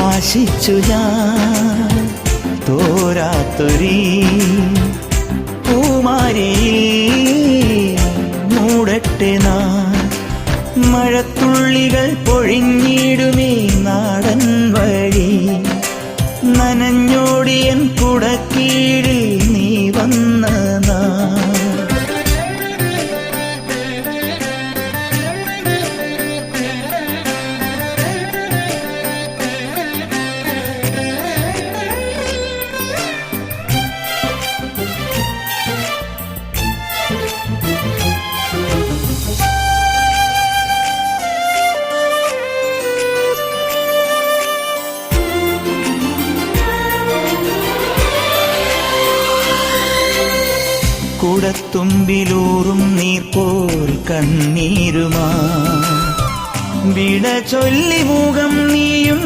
ആശിച്ചു ഞാൻ തോരാത്തൊരീ പൂമാരി മൂടട്ടെ നാൻ മഴത്തുള്ളികൾ പൊഴിഞ്ഞിടുമേ നാടൻ വഴി നനഞ്ഞോടിയൻ കുടക്കീഴിൽ നീ വന്ന നാൾ കുടത്തുമ്പിലൂറും നീർപോൽ കണ്ണീരുമാ വിട ചൊല്ലി മുഖം നീയും